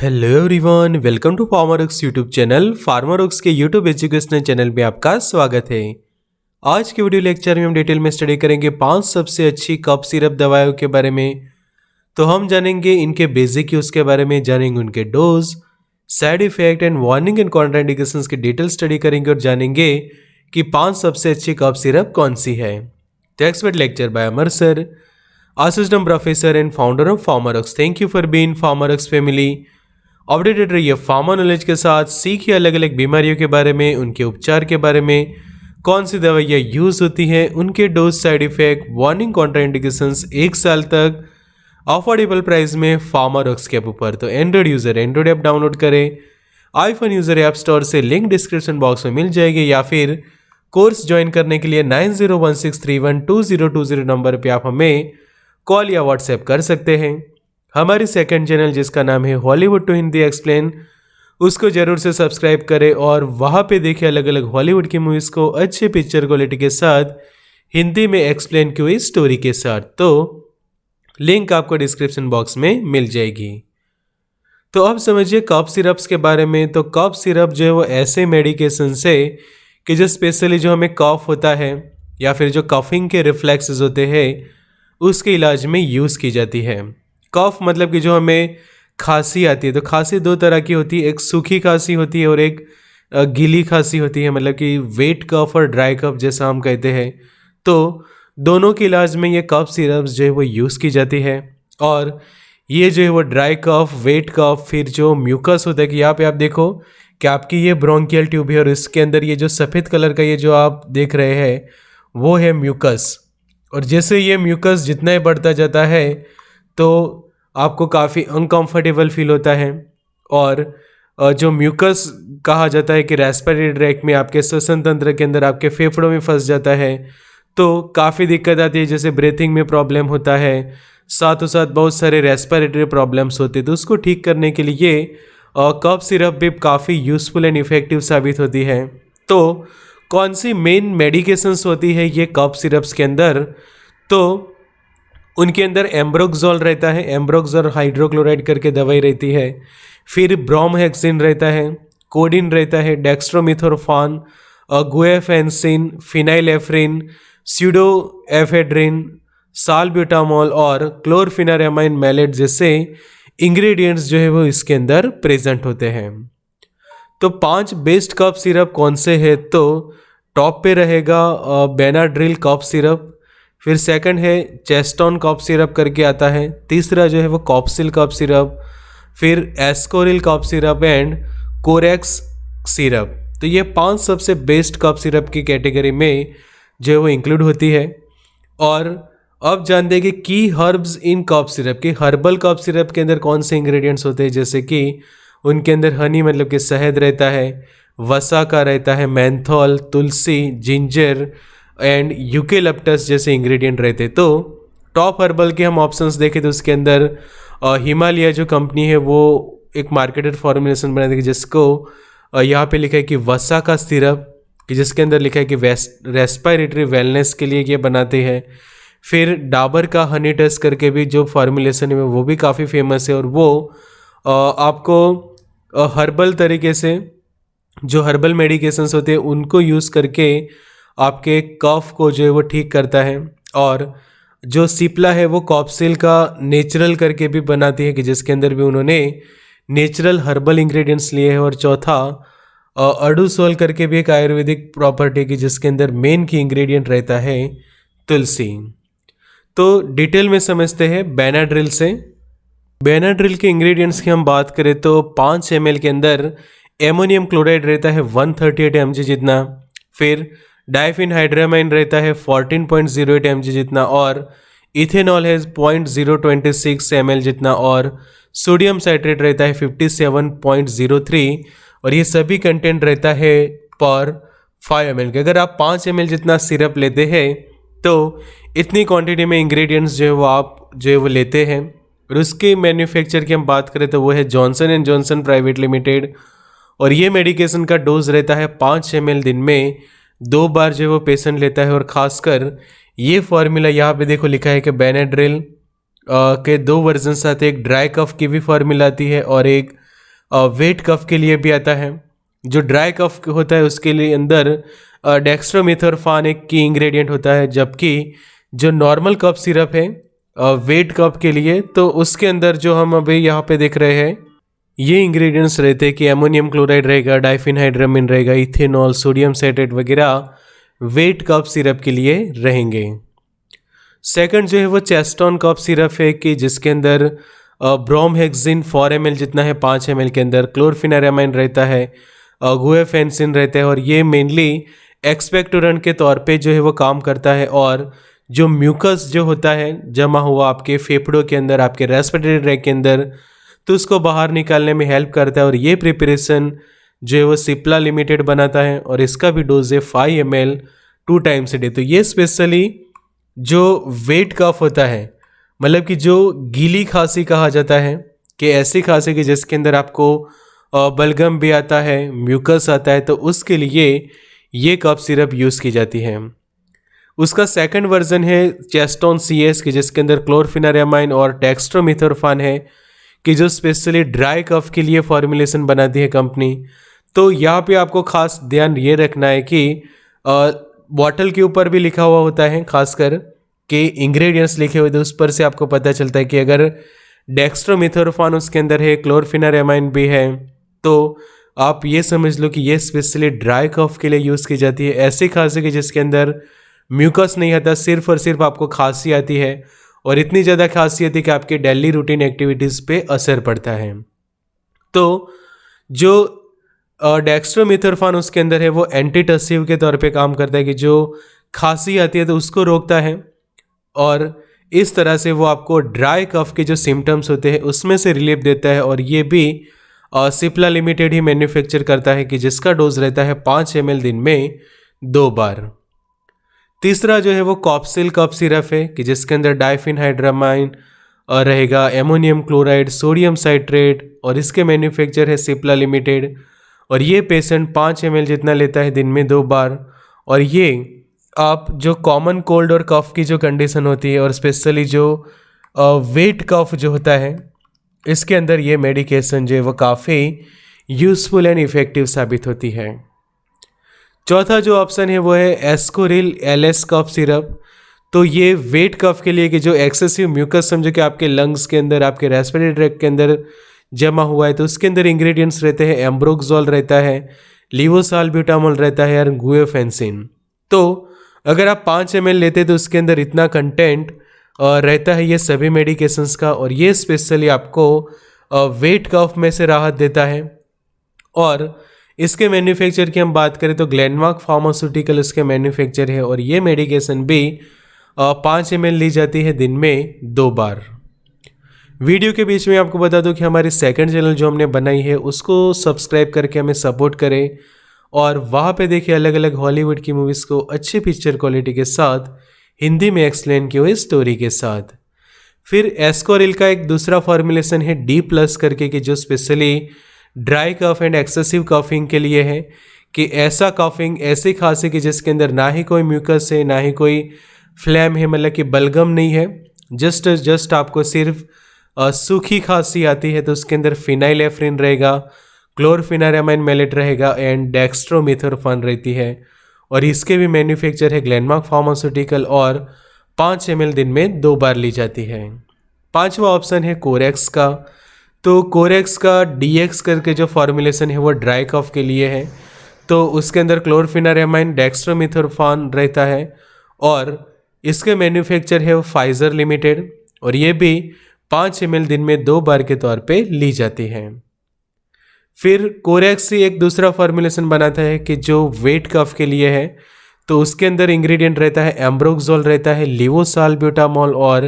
Hello everyone, welcome to Pharmerox YouTube channel. Pharmerox के YouTube educational channel में आपका स्वागत है। आज के वीडियो लेक्चर में हम डिटेल में स्टडी करेंगे 5 सबसे अच्छी कफ सिरप दवाइयों के बारे में। तो हम जानेंगे इनके बेसिक यूज के बारे में, जानेंगे उनके dose, side effect and warning and contraindications की डिटेल स्टडी करेंगे और जानेंगे कि 5 सबसे अच्छी कफ सिरप कौन सी है। तो expert lecture by Amar sir, assistant professor and founder of Pharmerox. Thank you for being Pharmerox family. Updated रहिए फार्मा नॉलेज के साथ, सीखिए अलग अलग बीमारियों के बारे में, उनके उपचार के बारे में, कौन सी दवाइयाँ यूज़ होती हैं, उनके dose, side effect, warning, contraindications 1 साल तक अफोर्डेबल प्राइस में फार्मरऑक्स के ऊपर। तो Android user Android app download करें, आईफोन यूज़र ऐप स्टोर से लिंक डिस्क्रिप्शन बॉक्स में मिल जाएगी, या फिर कोर्स ज्वाइन करने के लिए 9016312020 नंबर पर आप हमें कॉल या व्हाट्सएप कर सकते हैं। हमारी सेकंड चैनल जिसका नाम है हॉलीवुड टू हिंदी एक्सप्लेन, उसको जरूर से सब्सक्राइब करें और वहाँ पे देखिए अलग अलग हॉलीवुड की मूवीज़ को अच्छे पिक्चर क्वालिटी के साथ हिंदी में एक्सप्लेन की हुई स्टोरी के साथ। तो लिंक आपको डिस्क्रिप्शन बॉक्स में मिल जाएगी। तो अब समझिए कफ सिरप्स के बारे में। तो कफ सिरप जो है वो ऐसे मेडिकेशन है कि जो स्पेशली जो हमें कफ होता है या फिर जो कफिंग के रिफ्लेक्सेस होते हैं उसके इलाज में यूज़ की जाती है। कफ मतलब कि जो हमें खांसी आती है, तो खांसी 2 तरह की होती है, एक सूखी खांसी होती है और एक गीली खांसी होती है, मतलब कि वेट कफ और ड्राई कफ जैसा हम कहते हैं। तो दोनों के इलाज में ये कफ सिरप्स जो है वो यूज़ की जाती है। और ये जो है वो ड्राई कफ, वेट कफ, फिर जो म्यूकस होता है कि यहाँ पे आप देखो कि आपकी ये ब्रोंकियल ट्यूब है और इसके अंदर ये जो सफ़ेद कलर का ये जो आप देख रहे हैं वो है म्यूकस। और जैसे ये म्यूकस जितना ही बढ़ता जाता है तो आपको काफ़ी अनकंफर्टेबल फील होता है। और जो म्यूकस कहा जाता है कि रेस्पिरेटरी ट्रैक्ट में, आपके श्वसन तंत्र के अंदर, आपके फेफड़ों में फंस जाता है, तो काफ़ी दिक्कत आती है। जैसे ब्रीथिंग में प्रॉब्लम होता है, साथों साथ बहुत सारे रेस्पिरेटरी प्रॉब्लम्स होते हैं। तो उसको ठीक करने के लिए कफ सिरप भी काफ़ी यूज़फुल एंड इफ़ेक्टिव साबित होती है। तो कौन सी मेन मेडिकेशंस होती है ये कफ सिरप्स के अंदर? तो उनके अंदर एम्ब्रोक्सोल रहता है, एम्ब्रोक्सोल हाइड्रोक्लोराइड करके दवाई रहती है, फिर ब्रोमहेक्सिन रहता है, कोडिन रहता है, डेक्स्ट्रोमिथोर्फान, गुएफेंसिन, फिनाइलेफ्रिन, स्यूडोएफेड्रिन, साल्ब्यूटामोल और क्लोरफिनारामाइन मैलेट जैसे इंग्रेडिएंट्स जो है वो इसके अंदर प्रेजेंट होते हैं। तो 5 बेस्ट कफ सिरप कौन से है? तो टॉप पे रहेगा बेनाड्रिल कफ सिरप, फिर सेकंड है चेस्टोन कफ सिरप करके आता है, तीसरा जो है वो कॉप्सिल कफ सिरप, फिर Ascoril cough syrup and Corex syrup. तो ये 5 सबसे बेस्ट कफ सिरप की कैटेगरी में जो है वो इंक्लूड होती है। और अब जानते हैं कि की हर्ब्स इन कफ सिरप की हर्बल कफ सिरप के अंदर कौन से इंग्रेडिएंट्स होते हैं। जैसे कि उनके अंदर हनी मतलब कि शहद रहता है, वसा का रहता है, menthol, Tulsi, ginger and eucalyptus जैसे इंग्रेडिएंट रहते। तो टॉप हर्बल के हम ऑप्शंस देखें तो उसके अंदर हिमालय जो कंपनी है वो एक मार्केटेड फॉर्मुलेशन बना देगी जिसको यहाँ पे लिखा है कि वसा का सिरप, कि जिसके अंदर लिखा है कि रेस्पिरेटरी वेलनेस के लिए ये बनाते हैं। फिर डाबर का हनी टच करके भी जो फॉर्मुलेशन है वो भी काफ़ी फेमस है और वो आपको हर्बल तरीके से जो हर्बल मेडिकेशंस होते हैं उनको यूज़ करके आपके कफ को जो है वो ठीक करता है। और जो सिप्ला है वो कॉप्सिल का नेचुरल करके भी बनाती है कि जिसके अंदर भी उन्होंने नेचुरल हर्बल इंग्रेडिएंट्स लिए हैं। और चौथा अडुसोल करके भी एक आयुर्वेदिक प्रॉपर्टी की जिसके अंदर मेन की इंग्रेडिएंट रहता है तुलसी। तो डिटेल में समझते हैं बेनाड्रिल से। बेनाड्रिल के इंग्रेडिएंट्स की हम बात करें तो 5 ml के अंदर एमोनियम क्लोराइड रहता है 138 mg जितना, फिर डाइफिनहाइड्रामाइन रहता है 14.08 mg जितना, और इथेनॉल है 0.026 ml जितना, और सोडियम साइट्रेट रहता है 57.03, और ये सभी कंटेंट रहता है पर 5 ml के। अगर आप 5 ml जितना सिरप लेते हैं तो इतनी क्वांटिटी में इंग्रेडिएंट्स जो है वो आप जो है वो लेते हैं। और उसके मैन्युफैक्चर की हम बात करें तो वो है Johnson and Johnson private limited, और ये मेडिकेशन का डोज रहता है 5 ml दिन में 2 बार जो वो पेशेंट लेता है। और ख़ासकर ये फार्मूला यहाँ पे देखो लिखा है कि बेनाड्रिल के 2 वर्जन आते हैं, एक ड्राई कफ की भी फार्मूला आती है और एक वेट कफ के लिए भी आता है। जो ड्राई कफ होता है उसके लिए अंदर डेक्स्ट्रोमिथोरफान एक की इंग्रेडिएंट होता है, जबकि जो नॉर्मल कफ सिरप है वेट कफ के लिए, तो उसके अंदर जो हम अभी यहाँ पे देख रहे हैं ये इंग्रेडिएंट्स रहते हैं कि अमोनियम क्लोराइड रहेगा, डाइफिनहाइड्रामिन रहेगा, इथेनॉल, सोडियम साइट्रेट वगैरह वेट कफ सिरप के लिए रहेंगे। सेकंड जो है वो चेस्टोन कफ सिरप है कि जिसके अंदर ब्रोमहेक्सिन 4 ml जितना है 5 ml के अंदर, क्लोरफिनारामाइन रहता है, गुएफेंसिन रहता है, और ये मेनली एक्सपेक्टोरेंट के तौर पे जो है वो काम करता है, और जो म्यूकस जो होता है जमा हुआ आपके फेफड़ों के अंदर, आपके रेस्पिरेटरी ट्रैक्ट के अंदर, तो उसको बाहर निकालने में हेल्प करता है। और ये प्रिपरेशन जो है वो सिप्ला लिमिटेड बनाता है और इसका भी डोज है 5 ml 2 times a day। तो ये स्पेशली जो वेट कफ होता है, मतलब कि जो गीली खांसी कहा जाता है, कि ऐसी खांसी कि जिसके अंदर आपको बलगम भी आता है, म्यूकस आता है, तो उसके लिए ये कफ सिरप यूज़ की जाती है। उसका सेकंड वर्जन है चेस्टोन CS की जिसके अंदर क्लोरफिनारामाइन और डेक्स्ट्रोमिथोरफान है, कि जो स्पेशली ड्राई कफ के लिए फॉर्मुलेशन बनाती है कंपनी। तो यहाँ पे आपको खास ध्यान ये रखना है कि बॉटल के ऊपर भी लिखा हुआ होता है, खासकर कि इंग्रेडिएंट्स लिखे हुए थे उस पर से आपको पता चलता है कि अगर डेक्स्ट्रोमिथोरफान उसके अंदर है, क्लोरफिनारामाइन भी है, तो आप ये समझ लो कि ये स्पेशली ड्राई कफ के लिए यूज़ की जाती है। ऐसी खांसी की जिसके अंदर म्यूकस नहीं आता, सिर्फ और सिर्फ आपको खांसी आती है, और इतनी ज़्यादा खांसी आती है कि आपके डेली रूटीन एक्टिविटीज़ पे असर पड़ता है। तो जो डेक्स्ट्रोमिथोरफान उसके अंदर है वो एंटीटसिव के तौर पे काम करता है, कि जो खांसी आती है तो उसको रोकता है, और इस तरह से वो आपको ड्राई कफ के जो सिम्टम्स होते हैं उसमें से रिलीफ देता है। और ये भी सिप्ला लिमिटेड ही मैन्युफैक्चर करता है, कि जिसका डोज रहता है 5 ml दिन में 2 बार। तीसरा जो है वो कॉप्सिल कफ सिरप है, कि जिसके अंदर डाइफिनहाइड्रामाइन रहेगा, एमोनियम क्लोराइड, सोडियम साइट्रेट, और इसके मैन्युफैक्चर है सिप्ला लिमिटेड। और ये पेशेंट 5 ml जितना लेता है दिन में 2 बार। और ये आप जो कॉमन कोल्ड और कफ की जो कंडीशन होती है, और स्पेशली जो वेट कफ जो होता है, इसके अंदर ये मेडिकेशन जो है वो काफ़ी यूज़फुल एंड इफ़ेक्टिव साबित होती है। चौथा जो ऑप्शन है वो है एस्कोरिल LS कफ सिरप। तो ये वेट कफ के लिए, कि जो एक्सेसिव म्यूकस समझो कि आपके लंग्स के अंदर, आपके रेस्पिरेटरी ट्रैक्ट के अंदर जमा हुआ है, तो उसके अंदर इंग्रेडिएंट्स रहते हैं, एम्ब्रोक्सोल रहता है, लीवोसाल्ब्यूटामोल रहता है, और गुएफेंसिन। तो अगर आप 5 ml लेते हैं तो उसके अंदर इतना कंटेंट रहता है ये सभी मेडिकेशंस का, और ये स्पेशली आपको वेट कफ में से राहत देता है। और इसके मैन्युफैक्चर की हम बात करें तो ग्लेनमार्क फार्मास्यूटिकल इसके मैन्युफैक्चर है, और ये मेडिकेशन भी 5 ml ली जाती है दिन में 2 बार। वीडियो के बीच में आपको बता दूं कि हमारी सेकंड चैनल जो हमने बनाई है उसको सब्सक्राइब करके हमें सपोर्ट करें, और वहाँ पे देखिए अलग अलग हॉलीवुड की मूवीज़ को अच्छी पिक्चर क्वालिटी के साथ हिंदी में एक्सप्लेन की हुई स्टोरी के साथ। फिर एस्कोरिल का एक दूसरा फॉर्मुलेशन है D+ करके, कि जो specially dry cough and excessive coughing के लिए है, कि ऐसा कफिंग, ऐसी खांसी की जिसके अंदर ना ही कोई म्यूकस है, ना ही कोई फ्लैम है, मतलब कि बलगम नहीं है, जस्ट आपको सिर्फ सूखी खांसी आती है, तो उसके अंदर फिनाइलेफ्रिन रहेगा, क्लोरफिनारामाइन मेलेट रहेगा, एंड डेक्स्ट्रोमिथोरफान रहती है। और इसके भी मैन्युफैक्चर है ग्लेनमार्क फार्मास्यूटिकल, और 5 ml दिन में 2 बार ली जाती है। पांचवा ऑप्शन है कोरेक्स का। तो कोरेक्स का DX करके जो फॉर्मुलेशन है वो ड्राई कफ के लिए है, तो उसके अंदर क्लोरफिनारामाइन, डेक्स्ट्रोमिथोरफान रहता है, और इसके मैन्युफैक्चर है वो फाइजर लिमिटेड, और ये भी 5 ml दिन में 2 बार के तौर पे ली जाती है। फिर कोरेक्स ही एक दूसरा फॉर्मुलेशन बनाता है, कि जो वेट कफ के लिए है, तो उसके अंदर इंग्रेडिएंट रहता है एम्ब्रोक्सोल रहता है, लीवोसाल्ब्यूटामोल और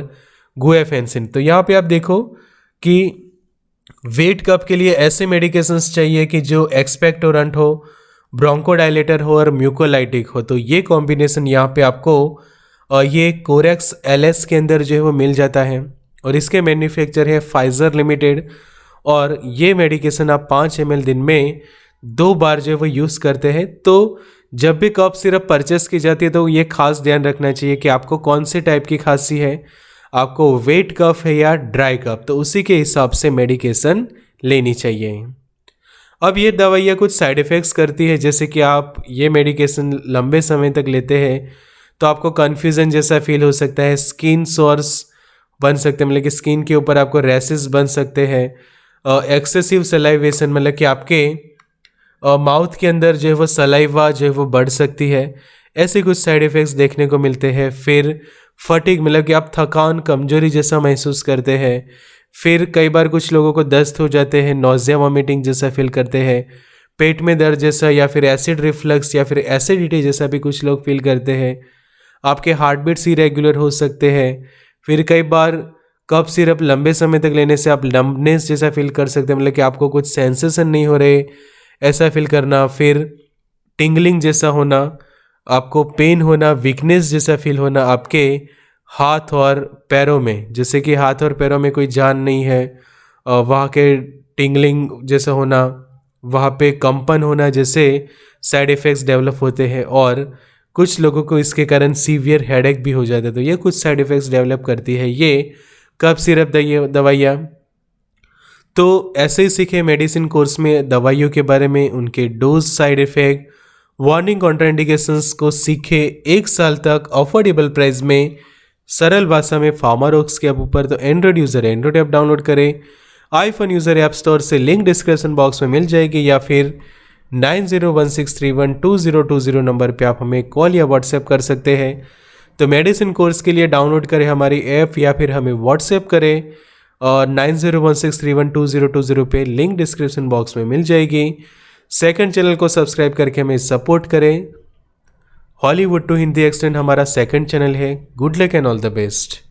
गुएफेंसिन। तो यहाँ पे आप देखो कि वेट कफ के लिए ऐसे मेडिकेशंस चाहिए कि जो एक्सपेक्टोरेंट हो, ब्रोंकोडायलेटर हो और म्यूकोलाइटिक हो। तो ये कॉम्बिनेशन यहाँ पे आपको ये कोरेक्स LS के अंदर जो है वो मिल जाता है, और इसके मैन्युफैक्चर है फाइजर लिमिटेड। और ये मेडिकेशन आप 5 ml दिन में 2 बार जो है वो यूज़ करते हैं। तो जब भी कफ सिरप परचेस की जाती है तो ये खास ध्यान रखना चाहिए कि आपको कौन से टाइप की खांसी है, आपको वेट कफ है या ड्राई कफ, तो उसी के हिसाब से मेडिकेशन लेनी चाहिए। अब ये दवाइयाँ कुछ साइड इफ़ेक्ट्स करती है, जैसे कि आप ये मेडिकेशन लंबे समय तक लेते हैं तो आपको कन्फ्यूज़न जैसा फील हो सकता है, स्किन सोर्स बन सकते हैं, मतलब कि स्किन के ऊपर आपको रैसेस बन सकते हैं, एक्सेसिव सलाइवेशन, मतलब कि आपके माउथ के अंदर जो है वो सलाइवा जो है वो बढ़ सकती है। ऐसे कुछ साइड इफ़ेक्ट्स देखने को मिलते हैं। फिर फटीग, मतलब कि आप थकान, कमजोरी जैसा महसूस करते हैं। फिर कई बार कुछ लोगों को दस्त हो जाते हैं, नोज़िया वॉमिटिंग जैसा फील करते हैं, पेट में दर्द जैसा, या फिर एसिड रिफ्लक्स या फिर एसिडिटी जैसा भी कुछ लोग फील करते हैं। आपके हार्ट बीट्स इरेगुलर हो सकते हैं। फिर कई बार कफ सिरप लंबे समय तक लेने से आप लंबनेस जैसा फील कर सकते हैं, मतलब कि आपको कुछ सेंसेशन नहीं हो रहे ऐसा फील करना। फिर टिंगलिंग जैसा होना, आपको पेन होना, वीकनेस जैसा फील होना आपके हाथ और पैरों में, जैसे कि हाथ और पैरों में कोई जान नहीं है, वहाँ के टिंगलिंग जैसा होना, वहाँ पे कंपन होना, जैसे साइड इफ़ेक्ट्स डेवलप होते हैं। और कुछ लोगों को इसके कारण सीवियर हेडेक भी हो जाता है। तो ये कुछ साइड इफ़ेक्ट्स डेवलप करती है ये कफ सिरप दवाइयाँ। तो ऐसे ही सीखे मेडिसिन कोर्स में दवाइयों के बारे में, उनके dose, side effect, warning, contraindications को सीखे 1 साल तक अफोर्डेबल प्राइस में, सरल भाषा में फार्मारोक्स के ऐप ऊपर। तो Android user Android app download करें, आईफोन यूज़र ऐप स्टोर से, लिंक डिस्क्रिप्शन बॉक्स में मिल जाएगी, या फिर 9016312020 नंबर पे आप हमें कॉल या व्हाट्सएप कर सकते हैं। तो मेडिसिन कोर्स के लिए डाउनलोड करें हमारी ऐप या फिर हमें व्हाट्सएप करें, और 9016312020 पे लिंक डिस्क्रिप्शन बॉक्स में मिल जाएगी। सेकंड चैनल को सब्सक्राइब करके हमें सपोर्ट करें। हॉलीवुड टू हिंदी एक्सटेंड हमारा सेकंड चैनल है। Good luck and all the best.